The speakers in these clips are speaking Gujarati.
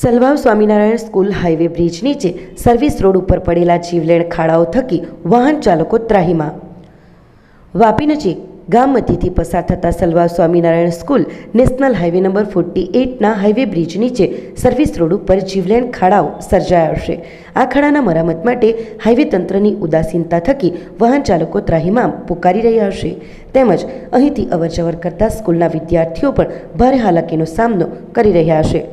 સલવાવ સ્વામિનારાયણ સ્કૂલ હાઈવે બ્રિજ નીચે સર્વિસ રોડ ઉપર પડેલા જીવલેણ ખાડાઓ થકી વાહન ચાલકો ત્રાહીમાં। વાપી નજીક ગામ મધ્યથી પસાર થતા Salvav Swaminarayan school national highway number 48ના હાઈવે બ્રિજ નીચે સર્વિસ રોડ ઉપર જીવલેણ ખાડાઓ સર્જાયા છે। આ ખાડાના મરામત માટે હાઈવે તંત્રની ઉદાસીનતા થકી વાહન ચાલકો ત્રાહીમામ પુકારી રહ્યા છે, તેમજ અહીંથી અવરજવર કરતા સ્કૂલના વિદ્યાર્થીઓ પણ ભારે હાલાકીનો સામનો કરી રહ્યા છે।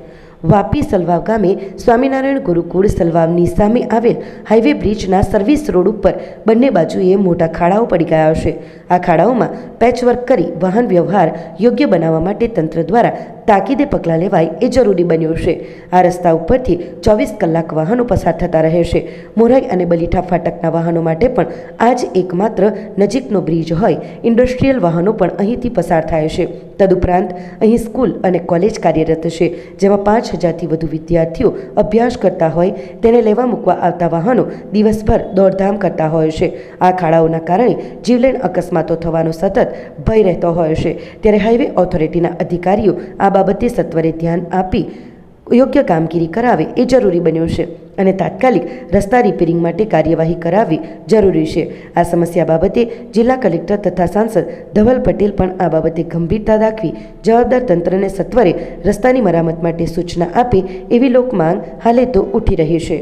વાપી સલવાવ ગામે સ્વામિનારાયણ ગુરુકુળ સલવાવની સામે આવેલ હાઈવે બ્રિજના સર્વિસ રોડ ઉપર બંને બાજુએ મોટા ખાડાઓ પડી ગયા છે। આ ખાડાઓમાં પેચવર્ક કરી વાહન વ્યવહાર યોગ્ય બનાવવા માટે તંત્ર દ્વારા તાકીદે પગલાં લેવાય એ જરૂરી બન્યું છે। આ રસ્તા ઉપરથી 24 કલાક વાહનો પસાર થતા રહે છે। મોરાઈ અને બલીઠા ફાટકના વાહનો માટે પણ આ જ એકમાત્ર નજીકનો બ્રિજ હોય ઇન્ડસ્ટ્રીયલ વાહનો પણ અહીંથી પસાર થાય છે। તદુપરાંત અહીં સ્કૂલ અને કોલેજ કાર્યરત છે, જેમાં 5000થી વધુ વિદ્યાર્થીઓ અભ્યાસ કરતા હોય તેને લેવા મૂકવા આવતા વાહનો દિવસભર દોડધામ કરતા હોય છે। આ ખાડાઓના કારણે જીવલેણ અકસ્માતો થવાનો સતત ભય રહેતો હોય છે, ત્યારે હાઈવે ઓથોરિટીના અધિકારીઓ આ બાબતે સત્વરે ધ્યાન આપી યોગ્ય કામગીરી કરાવે એ જરૂરી બન્યું છે અને તાત્કાલિક રસ્તા રિપેરિંગ માટે કાર્યવાહી કરાવવી જરૂરી છે। આ સમસ્યા બાબતે જિલ્લા કલેક્ટર તથા સાંસદ ધવલ પટેલ પણ આ બાબતે ગંભીરતા દાખવી જવાબદાર તંત્રને સત્વરે રસ્તાની મરામત માટે સૂચના આપે એવી લોકમાંગ હાલે તો ઉઠી રહી છે।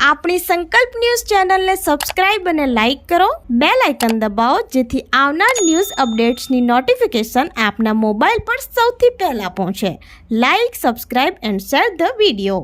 આપણી સંકલ્પ ન્યૂઝ ચેનલને સબસ્ક્રાઇબ અને લાઇક કરો, બેલ આઇકન દબાવો જેથી આવનાર ન્યૂઝ અપડેટ્સની નોટિફિકેશન આપના મોબાઈલ પર સૌથી પહેલા પહોંચે। Like, subscribe and share the video.